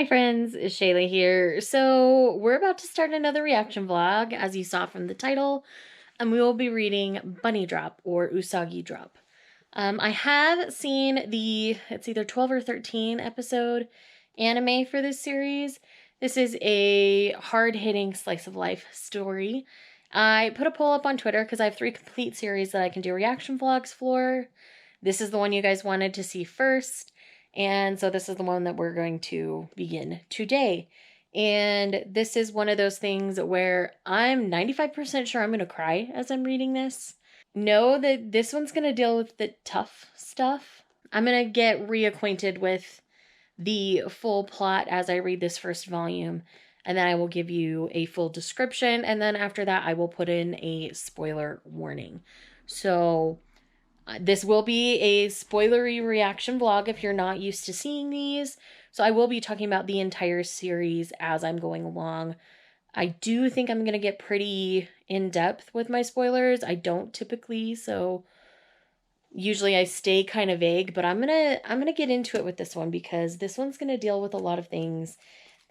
friends, it's Shayla here. So we're about to start another reaction vlog, as you saw from the title, and we will be reading Bunny Drop or Usagi Drop. I have seen it's either 12 or 13 episode anime for this series. This is a hard-hitting slice of life story. I put a poll up on Twitter because I have 3 complete series that I can do reaction vlogs for. This is the one you guys wanted to see first. And so this is the one that we're going to begin today. And this is one of those things where I'm 95% sure I'm going to cry as I'm reading this. Know that this one's going to deal with the tough stuff. I'm going to get reacquainted with the full plot as I read this first volume. And then I will give you a full description. And then after that, I will put in a spoiler warning. So this will be a spoilery reaction vlog if you're not used to seeing these. So I will be talking about the entire series as I'm going along. I do think I'm going to get pretty in-depth with my spoilers. I don't typically, so usually I stay kind of vague, but I'm going to get into it with this one because this one's going to deal with a lot of things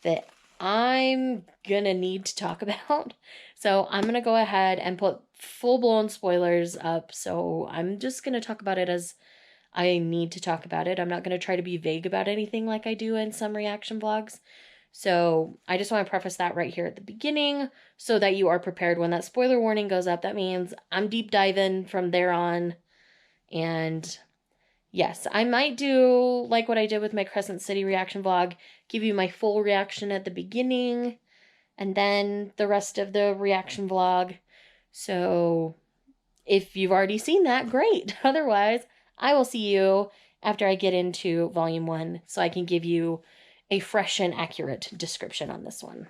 that I'm going to need to talk about. So I'm going to go ahead and put full-blown spoilers up. So I'm just going to talk about it as I need to talk about it. I'm not going to try to be vague about anything like I do in some reaction vlogs. So I just want to preface that right here at the beginning so that you are prepared when that spoiler warning goes up. That means I'm deep diving from there on. And yes, I might do like what I did with my Crescent City reaction vlog, give you my full reaction at the beginning and then the rest of the reaction vlog. So if you've already seen that, great. Otherwise, I will see you after I get into volume 1 so I can give you a fresh and accurate description on this one.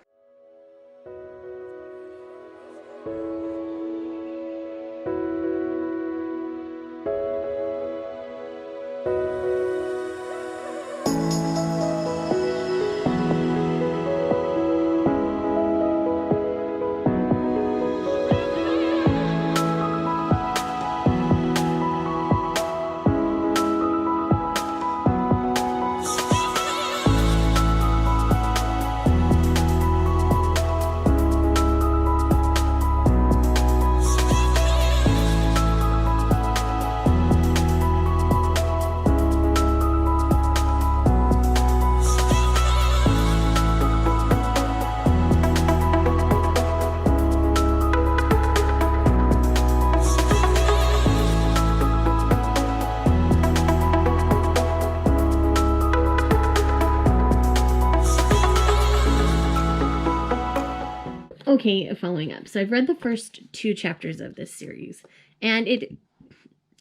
Okay, following up. So I've read the first 2 chapters of this series, and it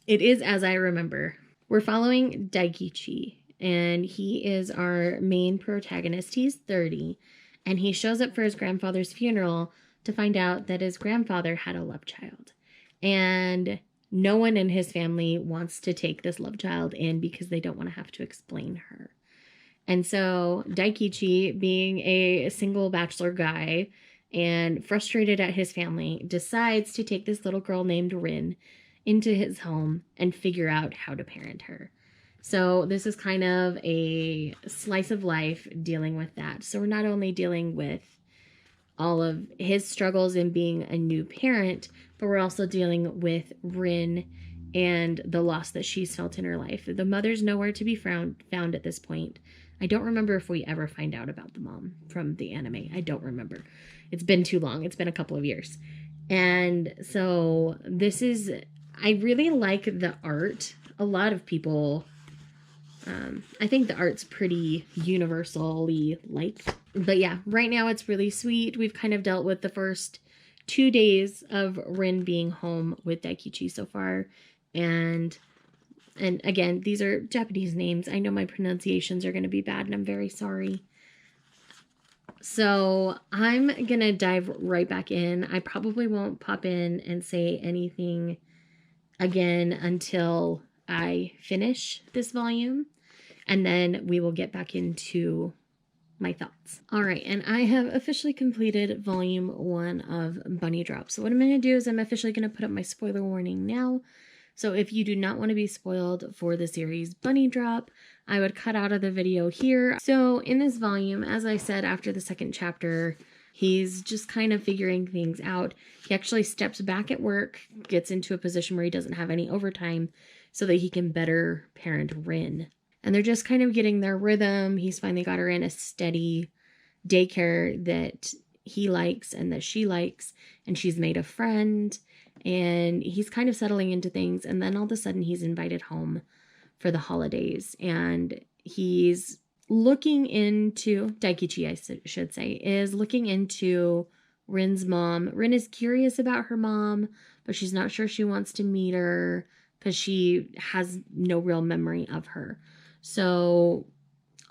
is as I remember. We're following Daikichi, and he is our main protagonist. He's 30, and he shows up for his grandfather's funeral to find out that his grandfather had a love child. And no one in his family wants to take this love child in because they don't want to have to explain her. And so Daikichi, being a single bachelor guy, and frustrated at his family, decides to take this little girl named Rin into his home and figure out how to parent her. So this is kind of a slice of life dealing with that. So we're not only dealing with all of his struggles in being a new parent, but we're also dealing with Rin and the loss that she's felt in her life. The mother's nowhere to be found at this point. I don't remember if we ever find out about the mom from the anime. I don't remember. It's been too long. It's been a couple of years. And so I really like the art. A lot of people, I think the art's pretty universally liked. But yeah, right now it's really sweet. We've kind of dealt with the first 2 days of Rin being home with Daikichi so far. And again, these are Japanese names. I know my pronunciations are going to be bad, and I'm very sorry. So I'm going to dive right back in. I probably won't pop in and say anything again until I finish this volume, and then we will get back into my thoughts. All right, and I have officially completed volume 1 of Bunny Drop. So what I'm going to do is I'm officially going to put up my spoiler warning now. So if you do not want to be spoiled for the series Bunny Drop, I would cut out of the video here. So in this volume, as I said, after the second chapter, he's just kind of figuring things out. He actually steps back at work, gets into a position where he doesn't have any overtime so that he can better parent Rin. And they're just kind of getting their rhythm. He's finally got her in a steady daycare that he likes and that she likes, and she's made a friend, and he's kind of settling into things. And then all of a sudden he's invited home for the holidays, and he's looking into, Daikichi I should say, is looking into Rin's mom. Rin is curious about her mom, but she's not sure she wants to meet her because she has no real memory of her. So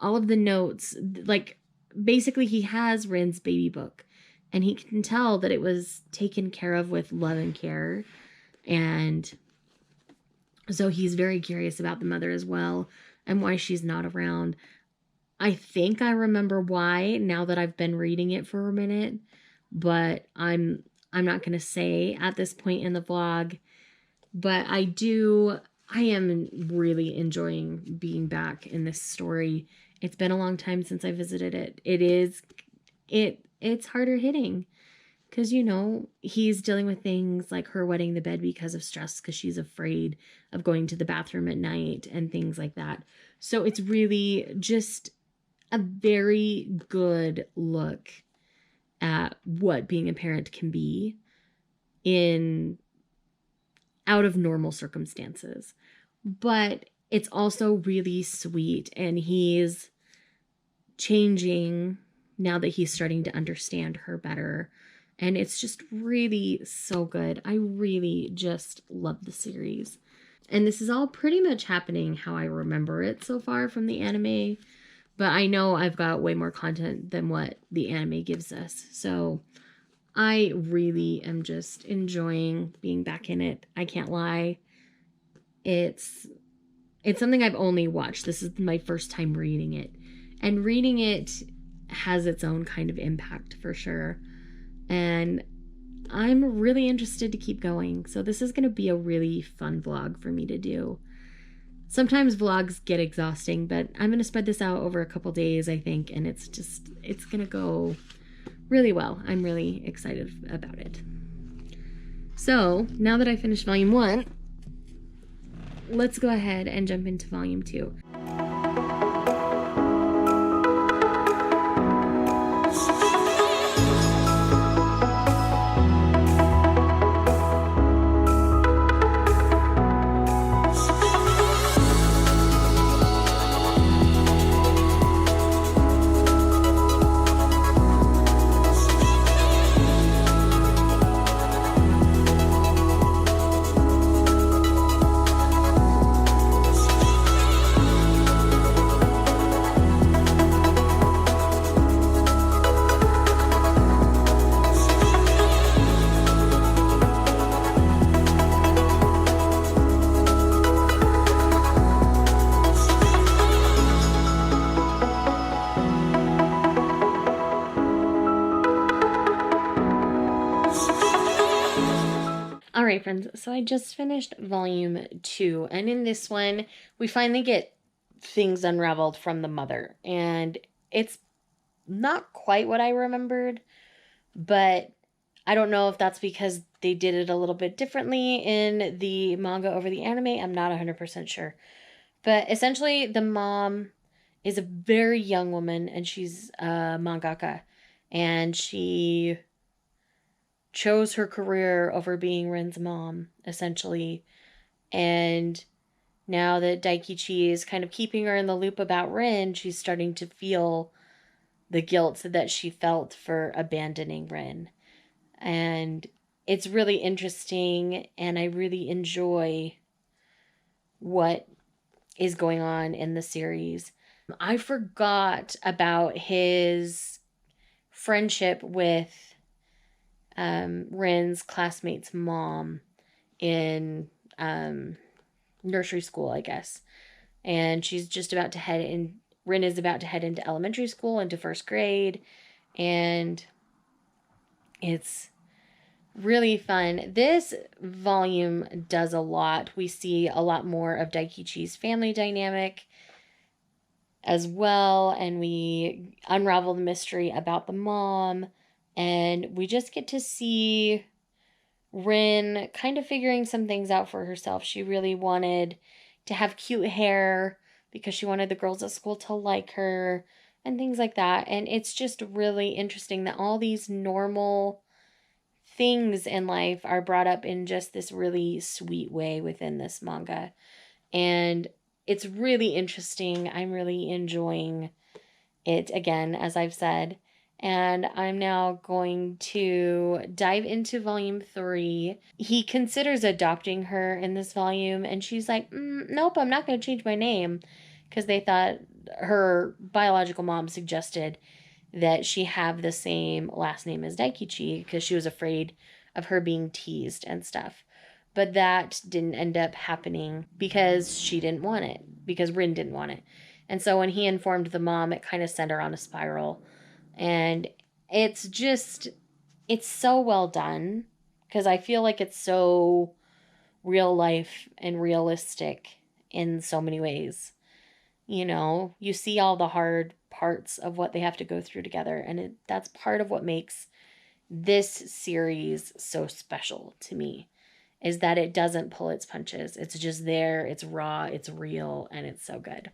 all of the notes, like, basically he has Rin's baby book, and he can tell that it was taken care of with love and care. And so he's very curious about the mother as well and why she's not around. I think I remember why now that I've been reading it for a minute, but I'm not going to say at this point in the vlog. But I am really enjoying being back in this story. It's been a long time since I visited it. It's harder hitting because, you know, he's dealing with things like her wetting the bed because of stress because she's afraid of going to the bathroom at night and things like that. So it's really just a very good look at what being a parent can be in out of normal circumstances. But it's also really sweet, and he's changing now that he's starting to understand her better. And it's just really so good. I really just love the series. And this is all pretty much happening how I remember it so far from the anime. But I know I've got way more content than what the anime gives us. So I really am just enjoying being back in it. I can't lie. It's something I've only watched. This is my first time reading it. And reading it has its own kind of impact for sure. And I'm really interested to keep going. So this is going to be a really fun vlog for me to do. Sometimes vlogs get exhausting, but I'm going to spread this out over a couple days, I think. And it's going to go really well. I'm really excited about it. So now that I finished volume 1, let's go ahead and jump into volume 2. All right, friends, so I just finished volume 2, and in this one, we finally get things unraveled from the mother, and it's not quite what I remembered, but I don't know if that's because they did it a little bit differently in the manga over the anime. I'm not 100% sure. But essentially, the mom is a very young woman, and she's a mangaka, and she chose her career over being Ren's mom, essentially. And now that Daikichi is kind of keeping her in the loop about Ren, she's starting to feel the guilt that she felt for abandoning Ren. And it's really interesting, and I really enjoy what is going on in the series. I forgot about his friendship with Ren's classmate's mom in nursery school, I guess. And she's just about to head in, Ren is about to head into elementary school, into first grade. And it's Really fun. This volume does a lot. We see a lot more of Daikichi's family dynamic as well, and we unravel the mystery about the mom, and we just get to see Rin kind of figuring some things out for herself. She really wanted to have cute hair because she wanted the girls at school to like her and things like that. And it's just really interesting that all these normal things in life are brought up in just this really sweet way within this manga. And it's really interesting. I'm really enjoying it again, as I've said. And I'm now going to dive into volume 3. He considers adopting her in this volume, and she's like, nope, I'm not going to change my name, because they thought her biological mom suggested that she have the same last name as Daikichi because she was afraid of her being teased and stuff. But that didn't end up happening because she didn't want it, because Rin didn't want it. And so when he informed the mom, it kind of sent her on a spiral. And it's so well done because I feel like it's so real life and realistic in so many ways. You know, you see all the hard parts of what they have to go through together, and that's part of what makes this series so special to me, is that it doesn't pull its punches. It's just there, it's raw, it's real, and it's so good.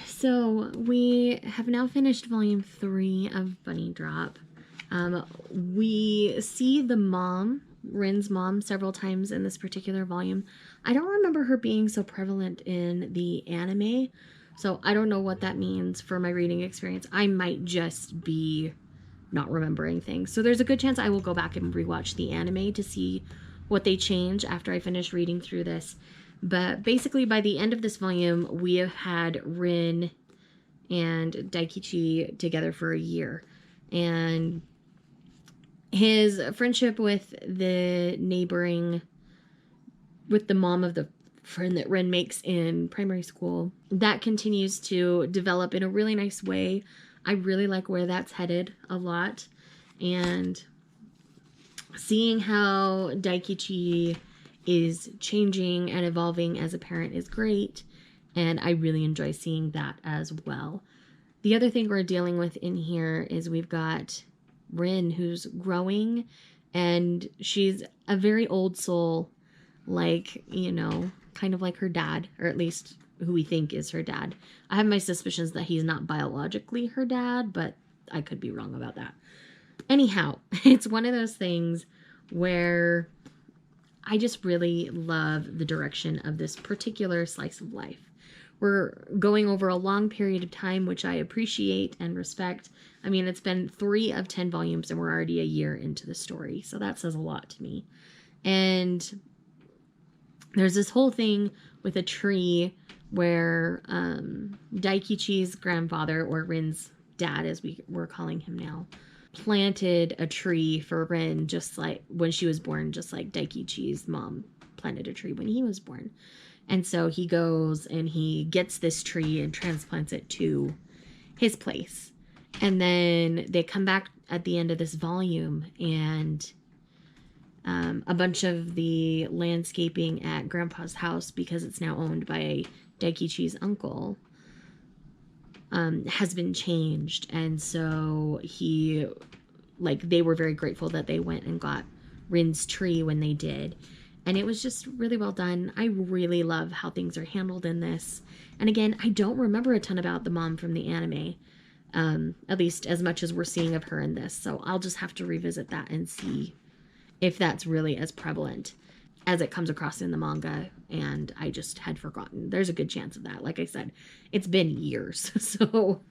So we have now finished volume 3 of Bunny Drop. We see the mom, Rin's mom, several times in this particular volume. I don't remember her being so prevalent in the anime, so I don't know what that means for my reading experience. I might just be not remembering things. So there's a good chance I will go back and rewatch the anime to see what they change after I finish reading through this. But basically, by the end of this volume, we have had Rin and Daikichi together for a year. And his friendship with the mom of the friend that Rin makes in primary school, that continues to develop in a really nice way. I really like where that's headed a lot. And seeing how Daikichi is changing and evolving as a parent is great, and I really enjoy seeing that as well. The other thing we're dealing with in here is we've got Rin, who's growing, and she's a very old soul, like, you know, kind of like her dad, or at least who we think is her dad. I have my suspicions that he's not biologically her dad, but I could be wrong about that. Anyhow, it's one of those things where I just really love the direction of this particular slice of life. We're going over a long period of time, which I appreciate and respect. I mean, it's been 3 of 10 volumes and we're already a year into the story, so that says a lot to me. And there's this whole thing with a tree where Daikichi's grandfather, or Rin's dad as we're calling him now, planted a tree for Rin, just like when she was born, just like Daikichi's mom planted a tree when he was born. And so he goes and he gets this tree and transplants it to his place. And then they come back at the end of this volume, and a bunch of the landscaping at Grandpa's house, because it's now owned by Daikichi's uncle, has been changed. And so they were very grateful that they went and got Rin's tree when they did. And it was just really well done. I really love how things are handled in this. And again, I don't remember a ton about the mom from the anime. at least as much as we're seeing of her in this. So I'll just have to revisit that and see if that's really as prevalent as it comes across in the manga, and I just had forgotten. There's a good chance of that. Like I said, it's been years, so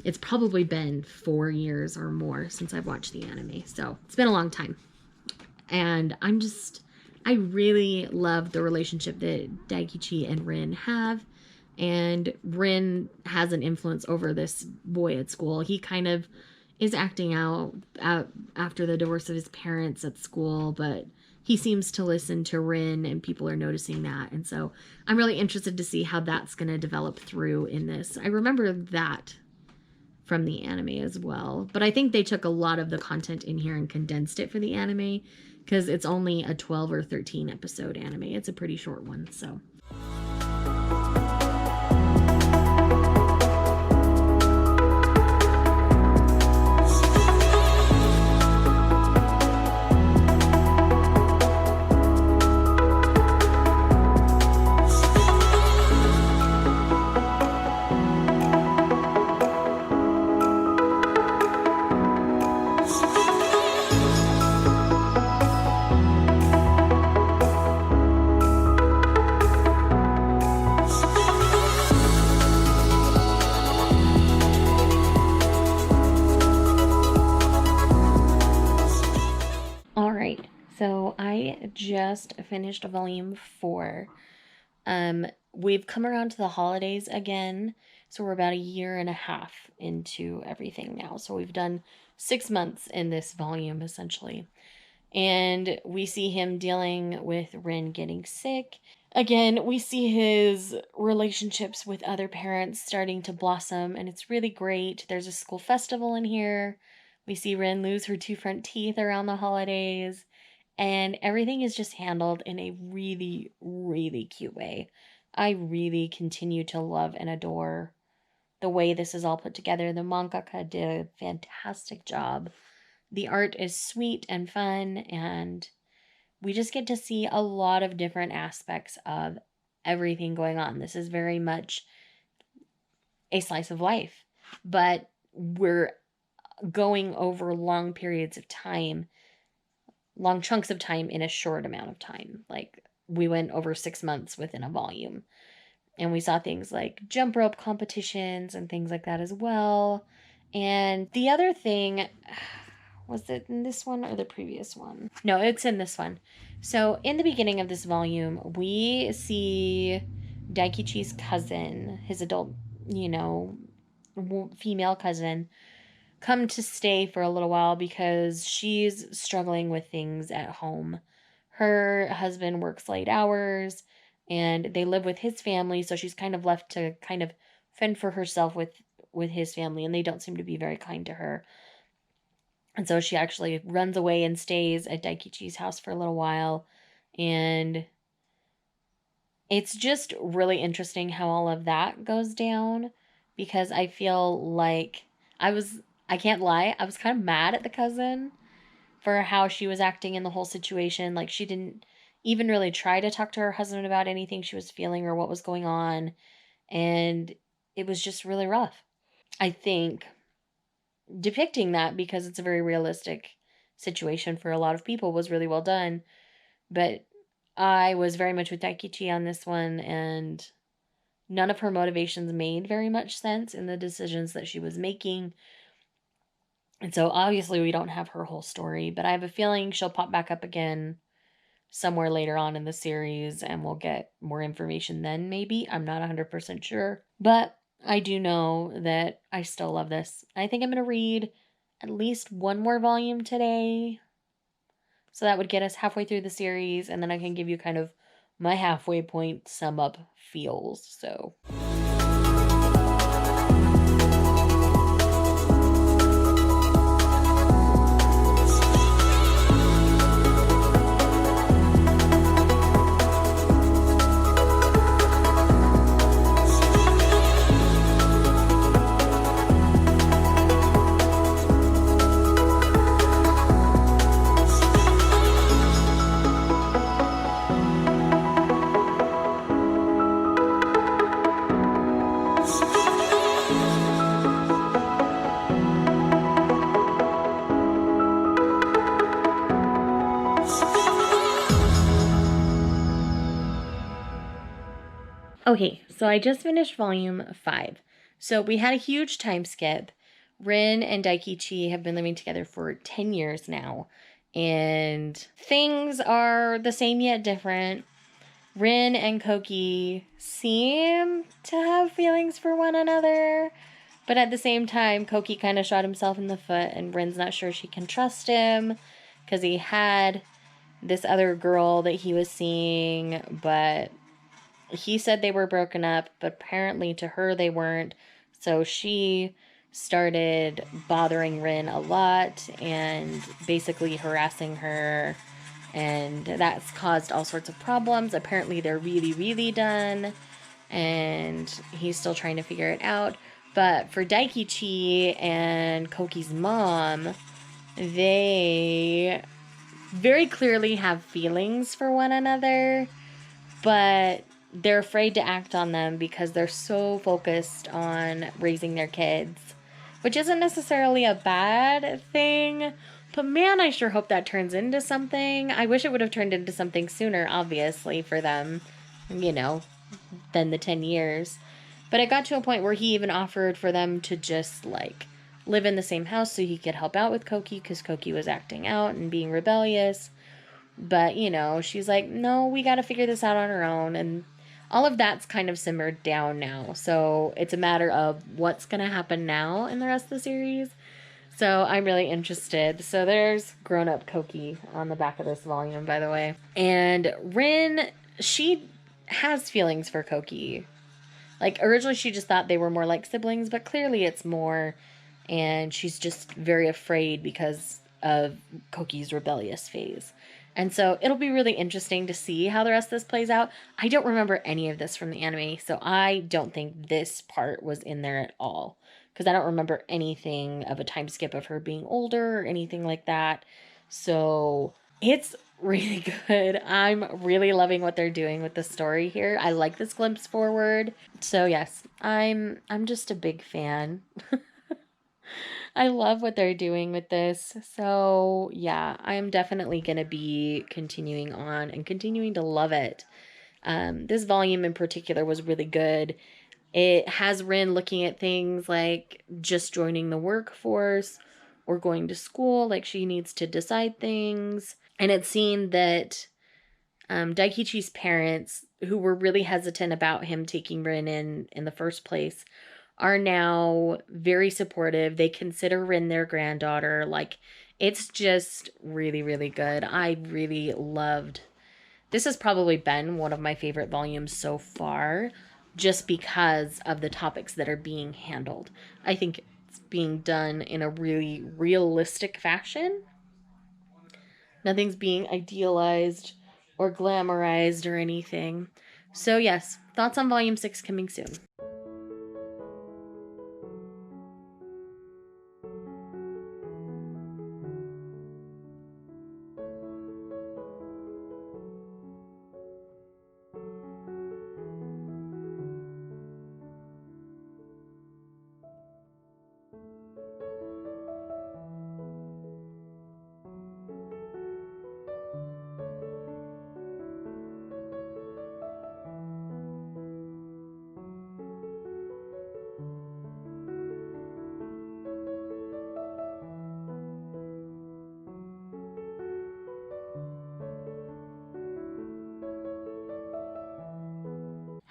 it's probably been 4 years or more since I've watched the anime, so it's been a long time. And I really love the relationship that Daikichi and Rin have, and Rin has an influence over this boy at school. He kind of is acting out after the divorce of his parents at school, but he seems to listen to Rin, and people are noticing that. And so I'm really interested to see how that's going to develop through in this. I remember that from the anime as well, but I think they took a lot of the content in here and condensed it for the anime, because it's only a 12 or 13 episode anime. It's a pretty short one, so... So I just finished volume 4. We've come around to the holidays again, so we're about 1.5 years into everything now. So we've done 6 months in this volume, essentially. And we see him dealing with Rin getting sick. Again, we see his relationships with other parents starting to blossom, and it's really great. There's a school festival in here. We see Rin lose her 2 front teeth around the holidays. And everything is just handled in a really, really cute way. I really continue to love and adore the way this is all put together. The mangaka did a fantastic job. The art is sweet and fun, and we just get to see a lot of different aspects of everything going on. This is very much a slice of life, but we're going over long periods of time, long chunks of time in a short amount of time. Like, we went over 6 months within a volume, and we saw things like jump rope competitions and things like that as well. And the other thing, was it in this one or the previous one? No, it's in this one. So in the beginning of this volume, we see Daikichi's cousin, his adult, female cousin, come to stay for a little while because she's struggling with things at home. Her husband works late hours, and they live with his family, so she's kind of left to kind of fend for herself with his family, and they don't seem to be very kind to her. And so she actually runs away and stays at Daikichi's house for a little while, and it's just really interesting how all of that goes down, because I feel like I can't lie, I was kind of mad at the cousin for how she was acting in the whole situation. Like, she didn't even really try to talk to her husband about anything she was feeling or what was going on. And it was just really rough. I think depicting that, because it's a very realistic situation for a lot of people, was really well done. But I was very much with Daikichi on this one, and none of her motivations made very much sense in the decisions that she was making. And so obviously we don't have her whole story, but I have a feeling she'll pop back up again somewhere later on in the series, and we'll get more information then, maybe. I'm not 100% sure. But I do know that I still love this. I think I'm going to read at least one more volume today. So that would get us halfway through the series, and then I can give you kind of my halfway point sum up feels. So... Okay, so I just finished volume 5. So we had a huge time skip. Rin and Daikichi have been living together for 10 years now, and things are the same yet different. Rin and Koki seem to have feelings for one another, but at the same time, Koki kind of shot himself in the foot, and Rin's not sure she can trust him because he had this other girl that he was seeing, but he said they were broken up, but apparently to her they weren't. So she started bothering Rin a lot and basically harassing her, and that's caused all sorts of problems. Apparently they're really, really done, and he's still trying to figure it out. But for Daikichi and Koki's mom, they very clearly have feelings for one another, but they're afraid to act on them because they're so focused on raising their kids, which isn't necessarily a bad thing. But man, I sure hope that turns into something. I wish it would have turned into something sooner, obviously, for them, than the 10 years. But it got to a point where he even offered for them to just, live in the same house so he could help out with Koki because Koki was acting out and being rebellious. But, she's like, no, we got to figure this out on our own. And all of that's kind of simmered down now. So it's a matter of what's going to happen now in the rest of the series. So I'm really interested. So there's grown-up Koki on the back of this volume, by the way. And Rin, she has feelings for Koki. Originally she just thought they were more like siblings, but clearly it's more. And she's just very afraid because of Koki's rebellious phase. And so it'll be really interesting to see how the rest of this plays out. I don't remember any of this from the anime, so I don't think this part was in there at all. Because I don't remember anything of a time skip of her being older or anything like that. So it's really good. I'm really loving what they're doing with the story here. I like this glimpse forward. So yes, I'm just a big fan. I love what they're doing with this. So, yeah, I'm definitely going to be continuing on and continuing to love it. This volume in particular was really good. It has Rin looking at things like just joining the workforce or going to school, like she needs to decide things. And it's seen that Daikichi's parents, who were really hesitant about him taking Rin in the first place, are now very supportive. They consider Rin their granddaughter. It's just really, really good. I really loved. This has probably been one of my favorite volumes so far, just because of the topics that are being handled. I think it's being done in a really realistic fashion. Nothing's being idealized or glamorized or anything. So yes, thoughts on volume 6 coming soon.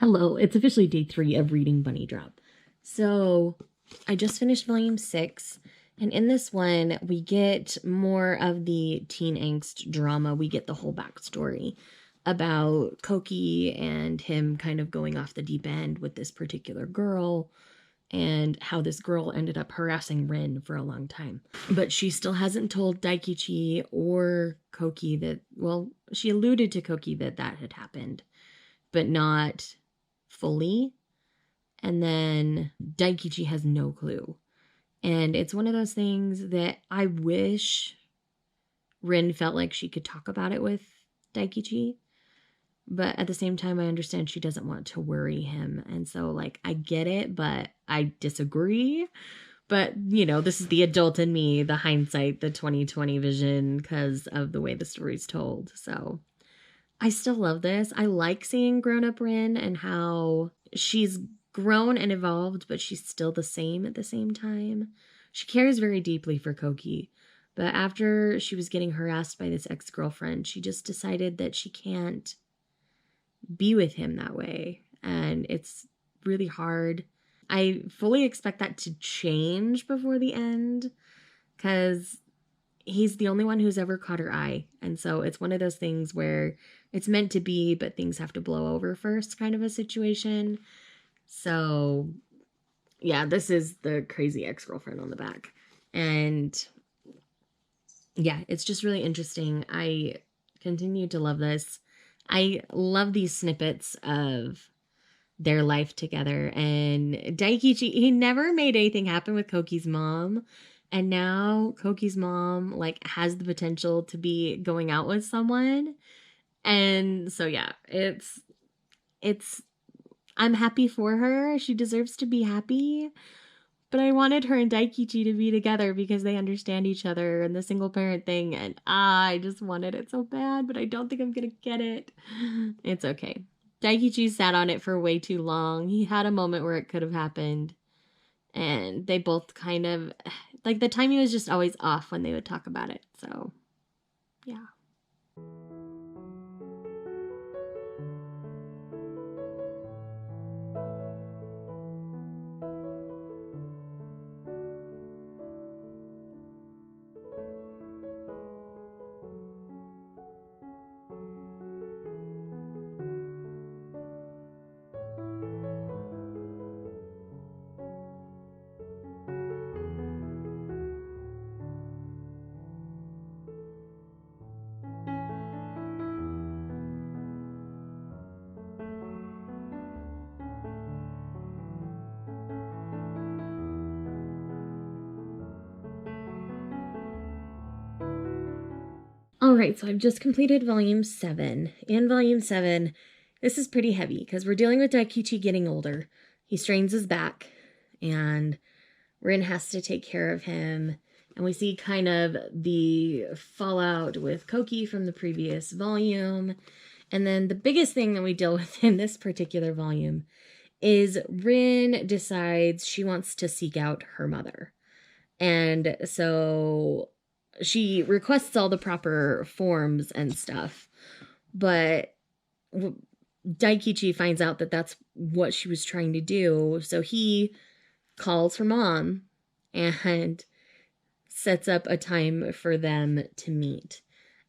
Hello, it's officially day 3 of reading Bunny Drop. So I just finished volume 6, and in this one, we get more of the teen angst drama. We get the whole backstory about Koki and him kind of going off the deep end with this particular girl, and how this girl ended up harassing Rin for a long time. But she still hasn't told Daikichi or Koki that, well, she alluded to Koki that had happened, but not fully. And then Daikichi has no clue. And it's one of those things that I wish Rin felt like she could talk about it with Daikichi. But at the same time, I understand she doesn't want to worry him. And so, I get it, but I disagree. But, this is the adult in me, the hindsight, the 2020 vision, because of the way the story's told. So I still love this. I like seeing grown-up Rin and how she's grown and evolved, but she's still the same at the same time. She cares very deeply for Koki, but after she was getting harassed by this ex-girlfriend, she just decided that she can't be with him that way, and it's really hard. I fully expect that to change before the end, because he's the only one who's ever caught her eye. And so it's one of those things where it's meant to be, but things have to blow over first kind of a situation. So yeah, this is the crazy ex-girlfriend on the back. And yeah, it's just really interesting. I continue to love this. I love these snippets of their life together. And Daikichi, he never made anything happen with Koki's mom. And now Koki's mom, like, has the potential to be going out with someone. And so, yeah, I'm happy for her. She deserves to be happy. But I wanted her and Daikichi to be together because they understand each other and the single parent thing. And I just wanted it so bad, but I don't think I'm going to get it. It's okay. Daikichi sat on it for way too long. He had a moment where it could have happened. And they both kind of, like, the timing was just always off when they would talk about it. So, yeah. All right, so I've just completed volume 7. In volume 7, this is pretty heavy because we're dealing with Daikichi getting older. He strains his back, and Rin has to take care of him. And we see kind of the fallout with Koki from the previous volume. And then the biggest thing that we deal with in this particular volume is Rin decides she wants to seek out her mother. And so she requests all the proper forms and stuff, but Daikichi finds out that that's what she was trying to do. So he calls her mom and sets up a time for them to meet.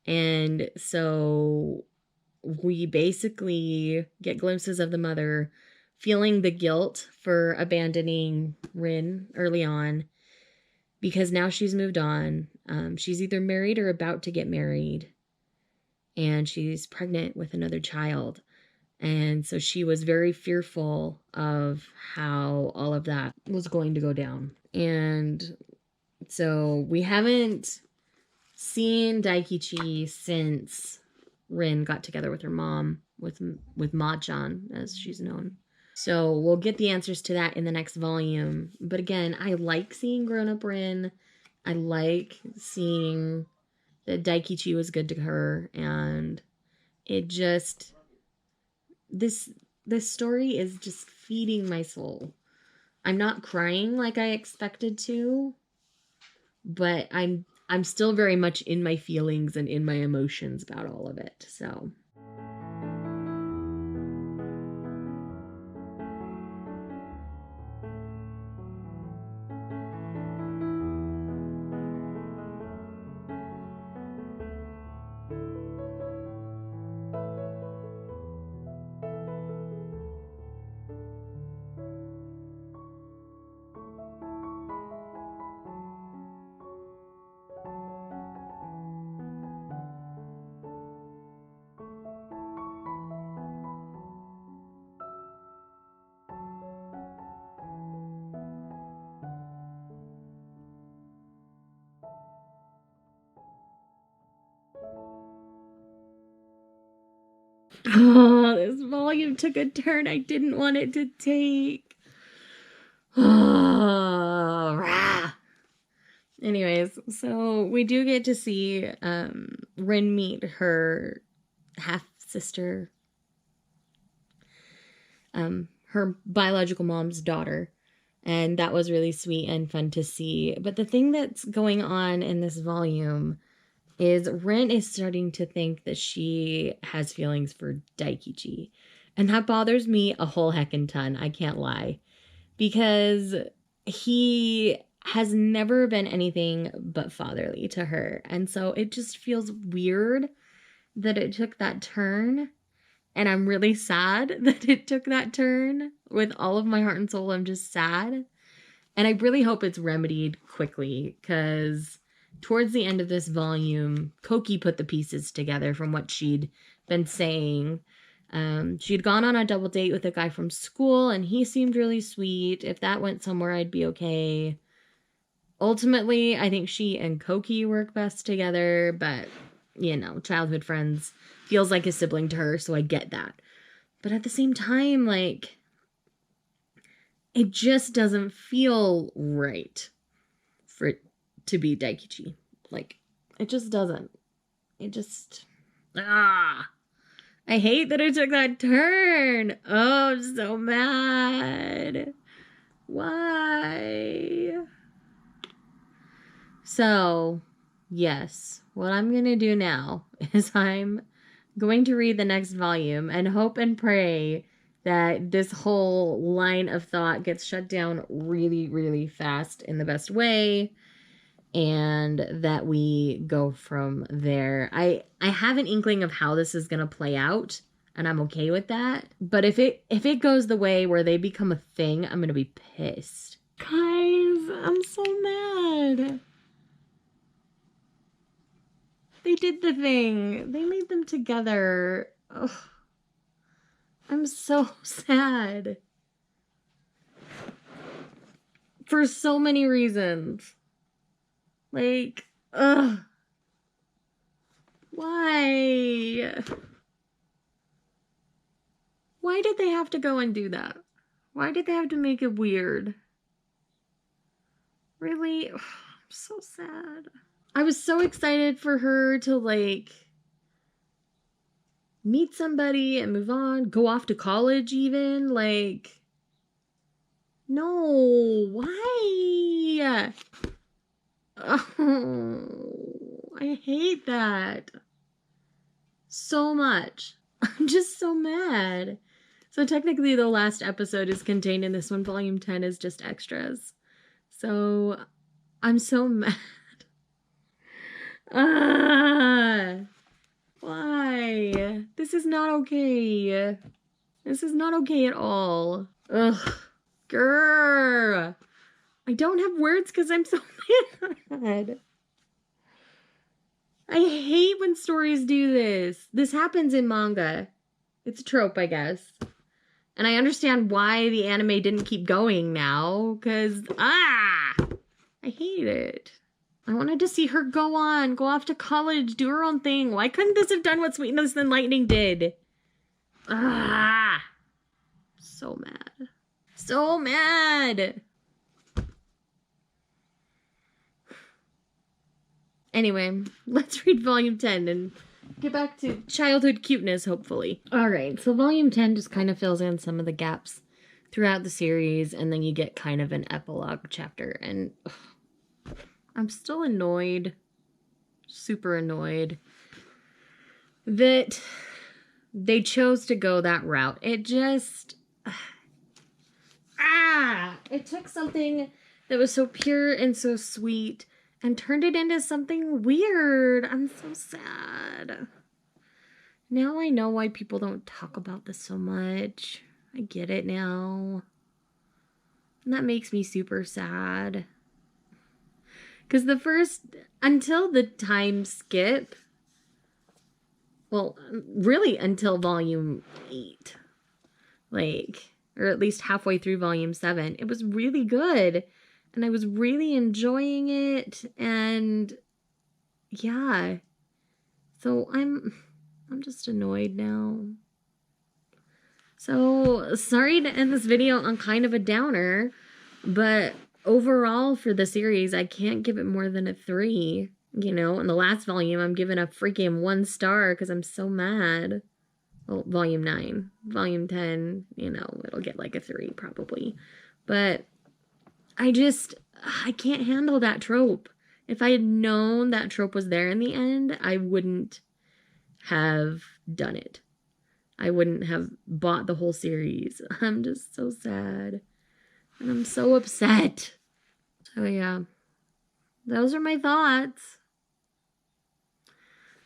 And so we basically get glimpses of the mother feeling the guilt for abandoning Rin early on, because now she's moved on. She's either married or about to get married, and she's pregnant with another child. And so she was very fearful of how all of that was going to go down. And so we haven't seen Daikichi since Rin got together with her mom, with Ma-chan, as she's known. So we'll get the answers to that in the next volume. But again, I like seeing grown-up Rin. I like seeing that Daikichi was good to her. And it just... This story is just feeding my soul. I'm not crying like I expected to, but I'm still very much in my feelings and in my emotions about all of it. So... Oh, this volume took a turn I didn't want it to take. Oh, rah. Anyways, so we do get to see Rin meet her half sister, her biological mom's daughter. And that was really sweet and fun to see. But the thing that's going on in this volume is Rin is starting to think that she has feelings for Daikichi. And that bothers me a whole heckin' ton, I can't lie. Because he has never been anything but fatherly to her. And so it just feels weird that it took that turn. And I'm really sad that it took that turn. With all of my heart and soul, I'm just sad. And I really hope it's remedied quickly, because towards the end of this volume, Koki put the pieces together from what she'd been saying. She'd gone on a double date with a guy from school, and he seemed really sweet. If that went somewhere, I'd be okay. Ultimately, I think she and Koki work best together, but, you know, childhood friends, feels like a sibling to her, so I get that. But at the same time, like, it just doesn't feel right for it to be Daikichi. Like, it just doesn't. It just... I hate that it took that turn. Oh, I'm so mad. Why? So, yes, what I'm going to do now is I'm going to read the next volume and hope and pray that this whole line of thought gets shut down really, really fast in the best way, and that we go from there. I have an inkling of how this is going to play out, and I'm okay with that. But if it goes the way where they become a thing, I'm going to be pissed. Guys, I'm so mad. They did the thing. They made them together. Ugh. I'm so sad. For so many reasons. Like, ugh. Why? Why did they have to go and do that? Why did they have to make it weird? Really? Ugh, I'm so sad. I was so excited for her to, like, meet somebody and move on, go off to college even, like, no, why? Oh, I hate that so much. I'm just so mad. So technically the last episode is contained in this one. Volume 10 is just extras. So I'm so mad. Why? This is not okay. This is not okay at all. Ugh. Grr. I don't have words because I'm so mad. I hate when stories do this. This happens in manga. It's a trope, I guess. And I understand why the anime didn't keep going now, because, I hate it. I wanted to see her go off to college, do her own thing. Why couldn't this have done what Sweetness and Lightning did? So mad. So mad. Anyway, let's read volume 10 and get back to childhood cuteness, hopefully. Alright, so volume 10 just kind of fills in some of the gaps throughout the series, and then you get kind of an epilogue chapter, and I'm still annoyed, super annoyed, that they chose to go that route. It just... it took something that was so pure and so sweet and turned it into something weird. I'm so sad. Now I know why people don't talk about this so much. I get it now. And that makes me super sad. Because until the time skip, well, really until volume 8, like, or at least halfway through volume 7, it was really good. And I was really enjoying it, and yeah. So I'm just annoyed now. So sorry to end this video on kind of a downer, but overall for the series, I can't give it more than a 3. You know, in the last volume, I'm giving a freaking 1 star because I'm so mad. well, volume 9. Volume 10, you know, it'll get like a 3 probably. But I can't handle that trope. If I had known that trope was there in the end, I wouldn't have done it. I wouldn't have bought the whole series. I'm just so sad. And I'm so upset. So yeah, those are my thoughts.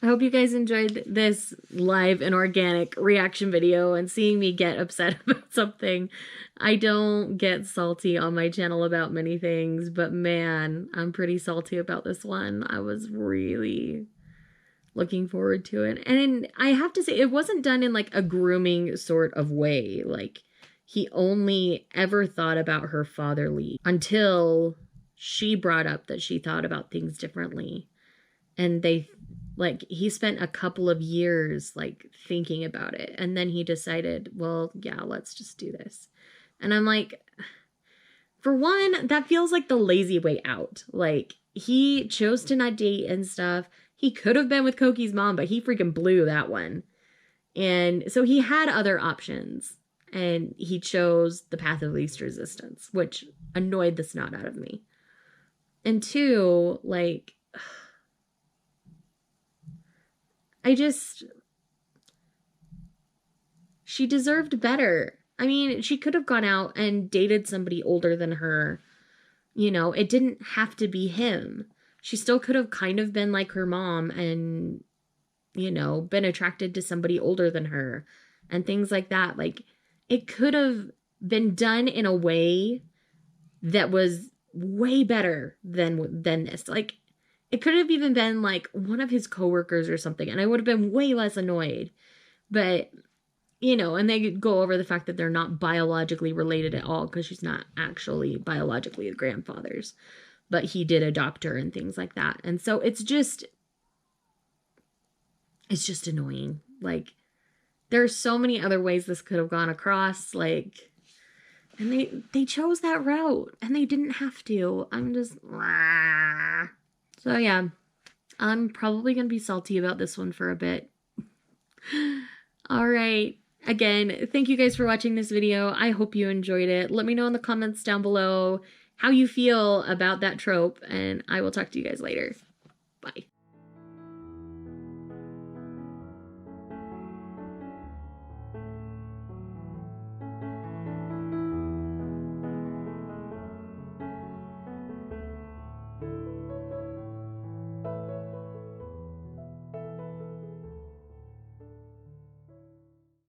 I hope you guys enjoyed this live and organic reaction video and seeing me get upset about something. I don't get salty on my channel about many things, but man, I'm pretty salty about this one. I was really looking forward to it. And I have to say, it wasn't done in like a grooming sort of way. Like, he only ever thought about her fatherly until she brought up that she thought about things differently. And he spent a couple of years like thinking about it. And then he decided, well, yeah, let's just do this. And I'm like, for one, that feels like the lazy way out. Like, he chose to not date and stuff. He could have been with Koki's mom, but he freaking blew that one. And so he had other options. And he chose the path of least resistance, which annoyed the snot out of me. And two, like, she deserved better. I mean, she could have gone out and dated somebody older than her. You know, it didn't have to be him. She still could have kind of been like her mom and, you know, been attracted to somebody older than her and things like that. Like, it could have been done in a way that was way better than this. Like, it could have even been like one of his coworkers or something, and I would have been way less annoyed. But, you know, and they go over the fact that they're not biologically related at all because she's not actually biologically the grandfathers, but he did adopt her and things like that. And so it's just annoying. Like, there are so many other ways this could have gone across, like, and they chose that route and they didn't have to. I'm just, so yeah, I'm probably going to be salty about this one for a bit. All right. Again, thank you guys for watching this video. I hope you enjoyed it. Let me know in the comments down below how you feel about that trope, and I will talk to you guys later. Bye.